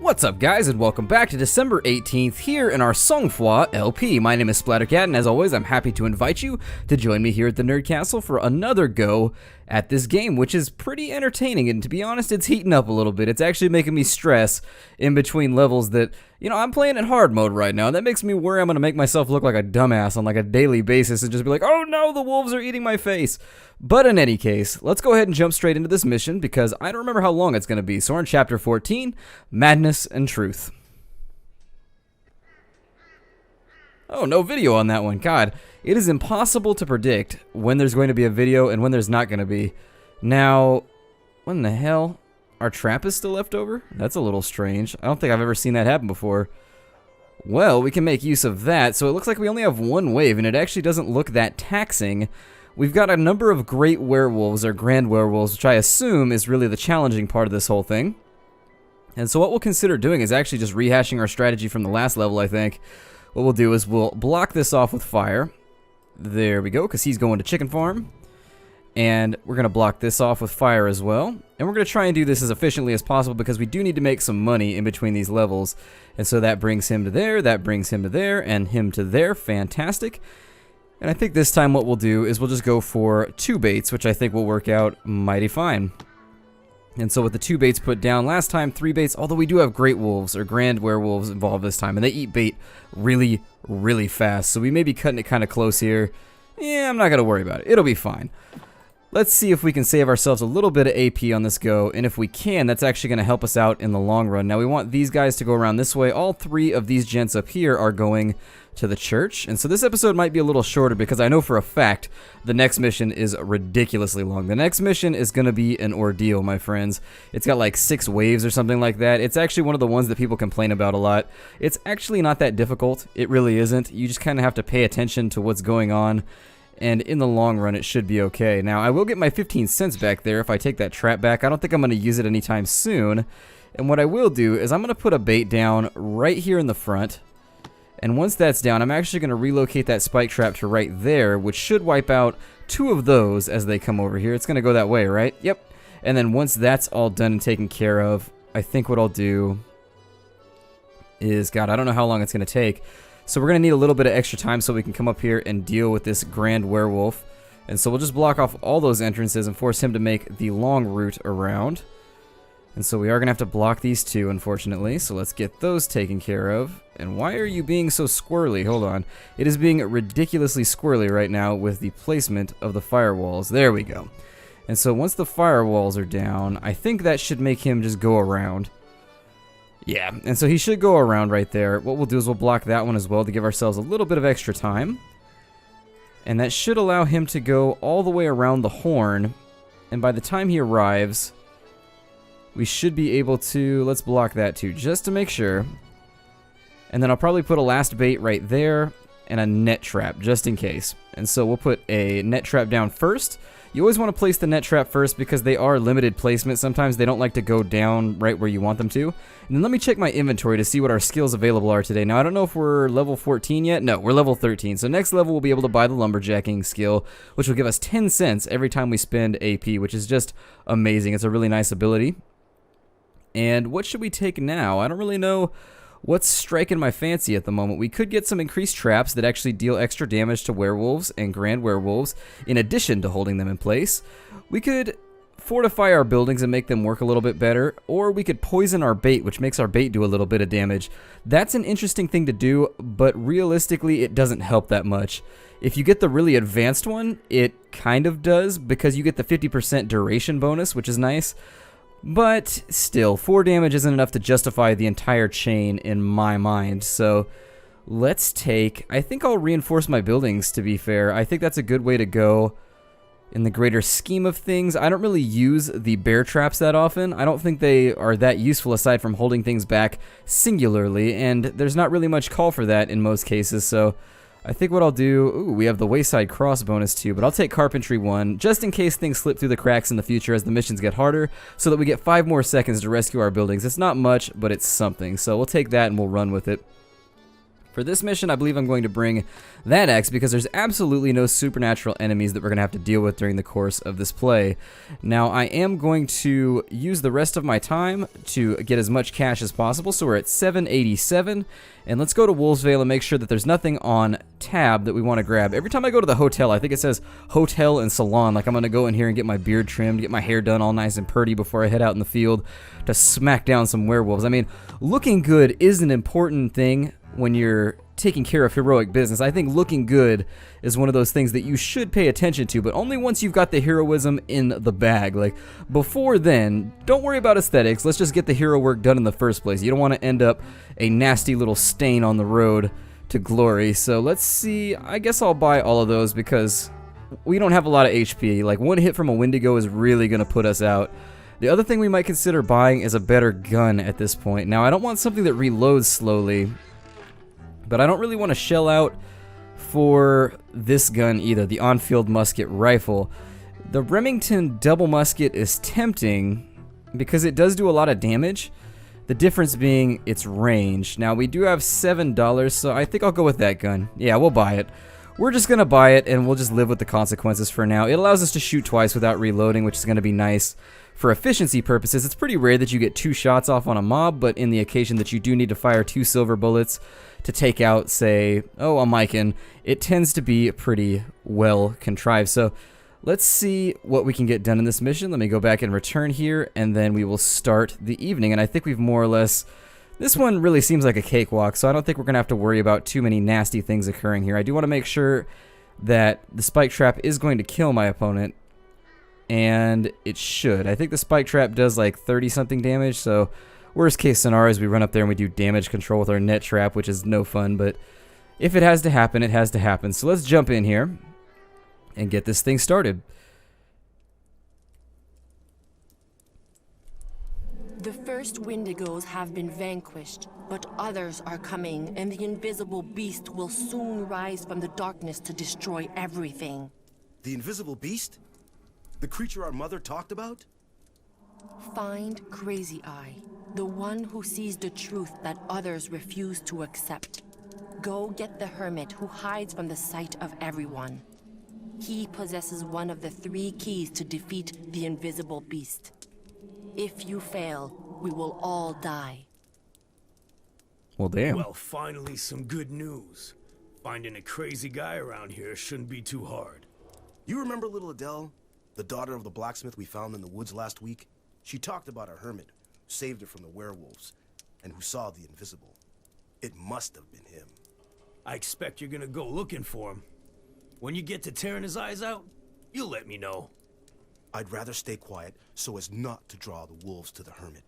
What's up, guys, and welcome back to December 18th here in our Songfwa LP. My name is Splattercat, and as always, I'm happy to invite you to join me here at the Nerd Castle for another go at this game, which is pretty entertaining, and to be honest, it's heating up a little bit. It's actually making me stress in between levels that, you know, I'm playing in hard mode right now, and that makes me worry I'm going to make myself look like a dumbass on like a daily basis and just be like, oh no, the wolves are eating my face. But in any case, let's go ahead and jump straight into this mission because I don't remember how long it's going to be. So we're in Chapter 14, Madness and Truth. Oh, no video on that one. God, it is impossible to predict when there's going to be a video and when there's not going to be. Now, what in the hell? Our trap is still left over? That's a little strange. I don't think I've ever seen that happen before. Well, we can make use of that. So it looks like we only have one wave, and it actually doesn't look that taxing. We've got a number of great werewolves, or grand werewolves, which I assume is really the challenging part of this whole thing. And so what we'll consider doing is actually just rehashing our strategy from the last level, I think. What we'll do is we'll block this off with fire. There we go, because he's going to chicken farm. And we're going to block this off with fire as well. And we're going to try and do this as efficiently as possible because we do need to make some money in between these levels. And so that brings him to there, that brings him to there, and him to there. Fantastic. And I think this time what we'll do is we'll just go for 2 baits, which I think will work out mighty fine. And so with the 2 baits put down last time, 3 baits, although we do have great wolves or grand werewolves involved this time, and they eat bait really, really fast. So we may be cutting it kind of close here. Yeah, I'm not going to worry about it. It'll be fine. Let's see if we can save ourselves a little bit of AP on this go, and if we can, that's actually going to help us out in the long run. Now we want these guys to go around this way. All 3 of these gents up here are going to the church, and so this episode might be a little shorter because I know for a fact the next mission is ridiculously long. The next mission is going to be an ordeal, my friends. It's got like 6 waves or something like that. It's actually one of the ones that people complain about a lot. It's actually not that difficult. It really isn't. You just kind of have to pay attention to what's going on, and in the long run it should be okay. Now I will get my 15 cents back there if I take that trap back. I don't think I'm going to use it anytime soon, and what I will do is I'm going to put a bait down right here in the front. And once that's down, I'm actually going to relocate that spike trap to right there, which should wipe out 2 of those as they come over here. It's going to go that way, right? Yep. And then once that's all done and taken care of, I think what I'll do is, God, I don't know how long it's going to take. So we're going to need a little bit of extra time so we can come up here and deal with this grand werewolf. And so we'll just block off all those entrances and force him to make the long route around. And so we are going to have to block these 2, unfortunately. So let's get those taken care of. And why are you being so squirrely? Hold on. It is being ridiculously squirrely right now with the placement of the firewalls. There we go. And so once the firewalls are down, I think that should make him just go around. Yeah, and so he should go around right there. What we'll do is we'll block that one as well to give ourselves a little bit of extra time. And that should allow him to go all the way around the horn. And by the time he arrives, we should be able to, let's block that too, just to make sure. And then I'll probably put a last bait right there and a net trap, just in case. And so we'll put a net trap down first. You always want to place the net trap first because they are limited placement. Sometimes they don't like to go down right where you want them to. And then let me check my inventory to see what our skills available are today. Now, I don't know if we're level 14 yet. No, we're level 13. So next level, we'll be able to buy the lumberjacking skill, which will give us 10 cents every time we spend AP, which is just amazing. It's a really nice ability. And what should we take now? I don't really know what's striking my fancy at the moment. We could get some increased traps that actually deal extra damage to werewolves and grand werewolves, in addition to holding them in place. We could fortify our buildings and make them work a little bit better, or we could poison our bait, which makes our bait do a little bit of damage. That's an interesting thing to do, but realistically, it doesn't help that much. If you get the really advanced one, it kind of does, because you get the 50% duration bonus, which is nice. But still, 4 damage isn't enough to justify the entire chain in my mind. So let's take, I think I'll reinforce my buildings, to be fair. I think that's a good way to go in the greater scheme of things. I don't really use the bear traps that often. I don't think they are that useful aside from holding things back singularly. And there's not really much call for that in most cases. So I think what I'll do, ooh, we have the Wayside Cross bonus too, but I'll take Carpentry 1, just in case things slip through the cracks in the future as the missions get harder, so that we get 5 more seconds to rescue our buildings. It's not much, but it's something, so we'll take that and we'll run with it. For this mission, I believe I'm going to bring that X because there's absolutely no supernatural enemies that we're going to have to deal with during the course of this play. Now, I am going to use the rest of my time to get as much cash as possible, so we're at 787, and let's go to Wolfsvale and make sure that there's nothing on tab that we want to grab. Every time I go to the hotel, I think it says hotel and salon, like I'm going to go in here and get my beard trimmed, get my hair done all nice and pretty before I head out in the field to smack down some werewolves. I mean, looking good is an important thing when you're taking care of heroic business. I think looking good is one of those things that you should pay attention to, but only once you've got the heroism in the bag. Like, before then, don't worry about aesthetics. Let's just get the hero work done in the first place. You don't want to end up a nasty little stain on the road to glory. So let's see. I guess I'll buy all of those because we don't have a lot of HP. Like, one hit from a Wendigo is really going to put us out. The other thing we might consider buying is a better gun at this point. Now, I don't want something that reloads slowly, but I don't really want to shell out for this gun either, the on-field musket rifle. The Remington double musket is tempting because it does do a lot of damage, the difference being its range. Now, we do have $7, so I think I'll go with that gun. Yeah, we'll buy it. We're just going to buy it, and we'll just live with the consequences for now. It allows us to shoot twice without reloading, which is going to be nice. For efficiency purposes, it's pretty rare that you get 2 shots off on a mob, but in the occasion that you do need to fire 2 silver bullets to take out, say, a Mycan, it tends to be pretty well contrived. So let's see what we can get done in this mission. Let me go back and return here, and then we will start the evening. And I think we've more or less... This one really seems like a cakewalk, so I don't think we're going to have to worry about too many nasty things occurring here. I do want to make sure that the spike trap is going to kill my opponent, and it should. I think the spike trap does like 30-something damage, so worst case scenario is we run up there and we do damage control with our net trap, which is no fun, but if it has to happen, it has to happen. So let's jump in here and get this thing started. The first Wendigos have been vanquished, but others are coming, and the invisible beast will soon rise from the darkness to destroy everything. The invisible beast? The creature our mother talked about? Find Crazy Eye, the one who sees the truth that others refuse to accept. Go get the hermit who hides from the sight of everyone. He possesses one of the 3 keys to defeat the invisible beast. If you fail, we will all die. Well, damn. Well, finally some good news. Finding a crazy guy around here shouldn't be too hard. You remember little Adele? The daughter of the blacksmith we found in the woods last week? She talked about a hermit who saved her from the werewolves, and who saw the invisible. It must have been him. I expect you're gonna go looking for him. When you get to tearing his eyes out, you'll let me know. I'd rather stay quiet so as not to draw the wolves to the hermit.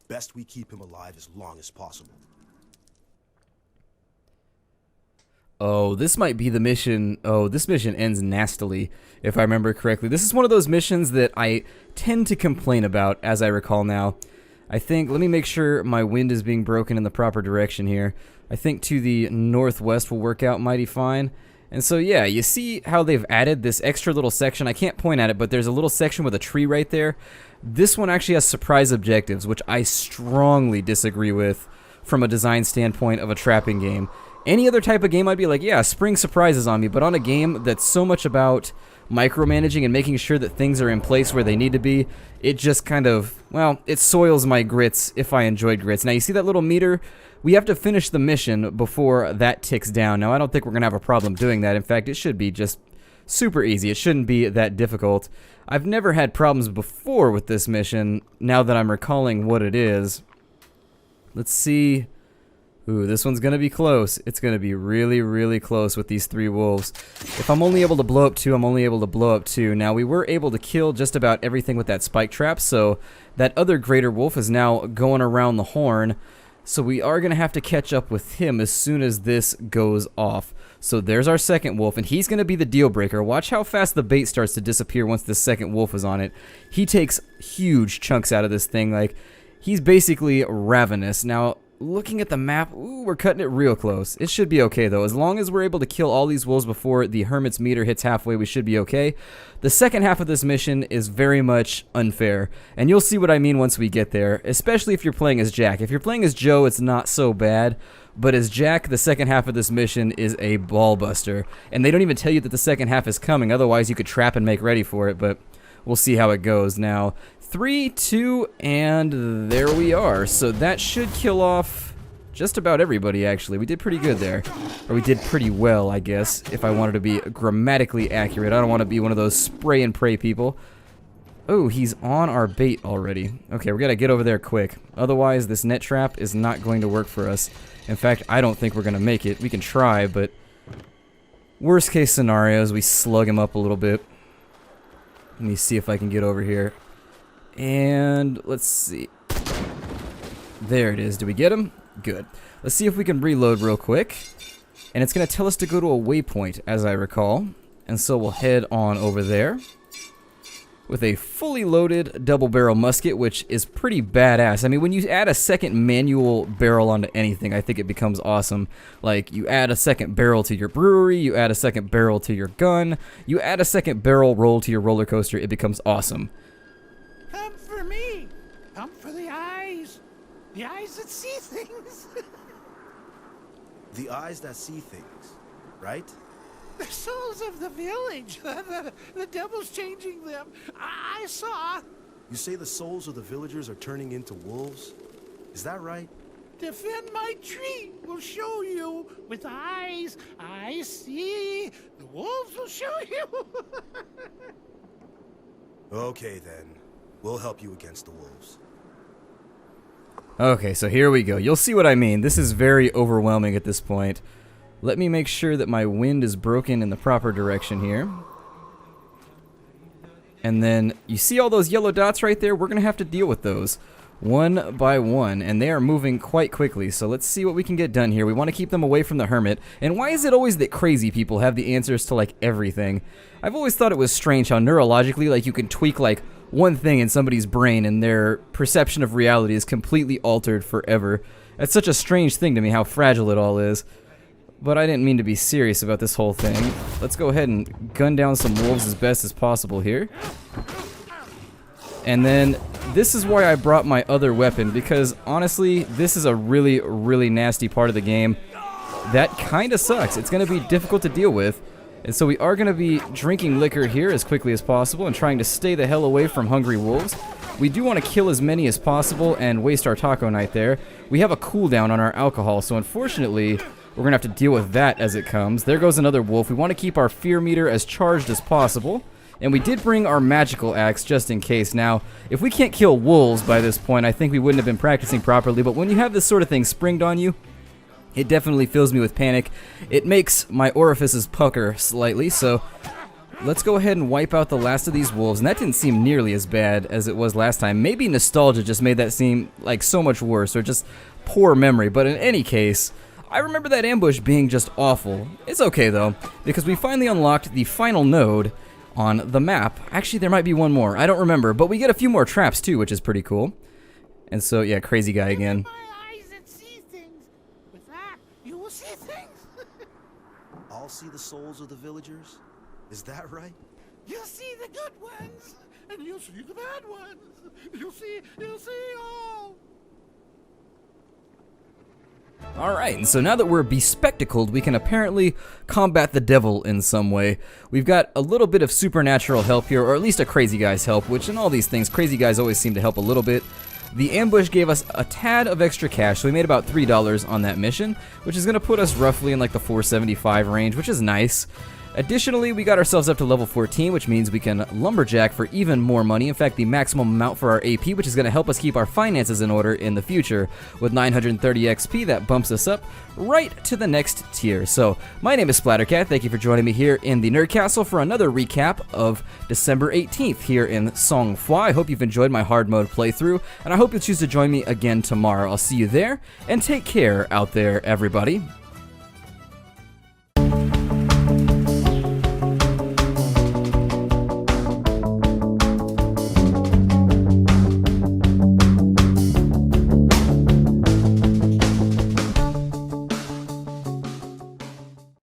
Best we keep him alive as long as possible. Oh, this might be the mission. Oh, this mission ends nastily, if I remember correctly. This is one of those missions that I tend to complain about, as I recall now. I think, let me make sure my wind is being broken in the proper direction here. I think to the northwest will work out mighty fine. And so, yeah, you see how they've added this extra little section. I can't point at it, but there's a little section with a tree right there. This one actually has surprise objectives, which I strongly disagree with from a design standpoint of a trapping game. Any other type of game, I'd be like, yeah, spring surprises on me. But on a game that's so much about micromanaging and making sure that things are in place where they need to be, it just kind of, well, it soils my grits if I enjoyed grits. Now, you see that little meter? We have to finish the mission before that ticks down. Now, I don't think we're going to have a problem doing that. In fact, it should be just super easy. It shouldn't be that difficult. I've never had problems before with this mission, now that I'm recalling what it is. Let's see. Ooh, this one's going to be close. It's going to be really, really close with these 3 wolves. If I'm only able to blow up 2, I'm only able to blow up 2. Now, we were able to kill just about everything with that spike trap, so that other greater wolf is now going around the horn. So we are going to have to catch up with him as soon as this goes off. So there's our second wolf, and he's going to be the deal breaker. Watch how fast the bait starts to disappear once the second wolf is on it. He takes huge chunks out of this thing. Like, he's basically ravenous. Now, looking at the map, ooh, we're cutting it real close. It should be okay, though. As long as we're able to kill all these wolves before the Hermit's meter hits halfway, we should be okay. The second half of this mission is very much unfair, and you'll see what I mean once we get there, especially if you're playing as Jack. If you're playing as Joe, it's not so bad, but as Jack, the second half of this mission is a ball buster, and they don't even tell you that the second half is coming. Otherwise, you could trap and make ready for it, but we'll see how it goes. Now, 3, 2, and there we are. So that should kill off just about everybody, actually. We did pretty good there. Or we did pretty well, I guess, if I wanted to be grammatically accurate. I don't want to be one of those spray and pray people. Oh, he's on our bait already. Okay, we gotta get over there quick. Otherwise, this net trap is not going to work for us. In fact, I don't think we're gonna make it. We can try, but worst case scenarios, we slug him up a little bit. Let me see if I can get over here. And let's see. There it is. Did we get him? Good. Let's see if we can reload real quick. And it's going to tell us to go to a waypoint, as I recall. And so we'll head on over there with a fully loaded double barrel musket, which is pretty badass. I mean, when you add a second manual barrel onto anything, I think it becomes awesome. Like, you add a second barrel to your brewery, you add a second barrel to your gun, you add a second barrel roll to your roller coaster, it becomes awesome. Come for me. Come for the eyes. The eyes that see things. The eyes that see things, right? The souls of the village. The devil's changing them. I saw. You say the souls of the villagers are turning into wolves? Is that right? Defend my tree will show you. With eyes I see. The wolves will show you. Okay, then. We'll help you against the wolves. Okay, so here we go. You'll see what I mean. This is very overwhelming at this point. Let me make sure that my wind is broken in the proper direction here. And then, you see all those yellow dots right there? We're going to have to deal with those one by one, and they are moving quite quickly. So let's see what we can get done here. We want to keep them away from the Hermit. And why is it always that crazy people have the answers to, like, everything? I've always thought it was strange how neurologically, like, you can tweak, like, one thing in somebody's brain and their perception of reality is completely altered forever. That's such a strange thing to me, how fragile it all is. But I didn't mean to be serious about this whole thing. Let's go ahead and gun down some wolves as best as possible here. And then, this is why I brought my other weapon, because honestly, this is a really, really nasty part of the game. That kinda sucks. It's gonna be difficult to deal with. And so we are gonna be drinking liquor here as quickly as possible and trying to stay the hell away from hungry wolves. We do want to kill as many as possible and waste our taco night there. We have a cooldown on our alcohol, so unfortunately, we're going to have to deal with that as it comes. There goes another wolf. We want to keep our fear meter as charged as possible. And we did bring our magical axe just in case. Now, if we can't kill wolves by this point, I think we wouldn't have been practicing properly. But when you have this sort of thing springed on you, it definitely fills me with panic. It makes my orifices pucker slightly. So let's go ahead and wipe out the last of these wolves. And that didn't seem nearly as bad as it was last time. Maybe nostalgia just made that seem like so much worse, or just poor memory. But in any case, I remember that ambush being just awful. It's okay though, because we finally unlocked the final node on the map. Actually, there might be one more. I don't remember, but we get a few more traps too, which is pretty cool. And so, yeah, crazy guy again. My eyes that see things. With that, you will see things. I'll see the souls of the villagers? Is that right? You'll see the good ones, and you'll see the bad ones. You'll see all. Alright, and so now that we're bespectacled, we can apparently combat the devil in some way. We've got a little bit of supernatural help here, or at least a crazy guy's help, which in all these things, crazy guys always seem to help a little bit. The ambush gave us a tad of extra cash, so we made about $3 on that mission, which is going to put us roughly in like the $4.75 range, which is nice. Additionally, we got ourselves up to level 14, which means we can lumberjack for even more money. In fact, the maximum amount for our AP, which is going to help us keep our finances in order in the future. With 930 XP, that bumps us up right to the next tier. So, my name is Splattercat. Thank you for joining me here in the Nerd Castle for another recap of December 18th here in Songfwa. I hope you've enjoyed my hard mode playthrough, and I hope you'll choose to join me again tomorrow. I'll see you there, and take care out there, everybody.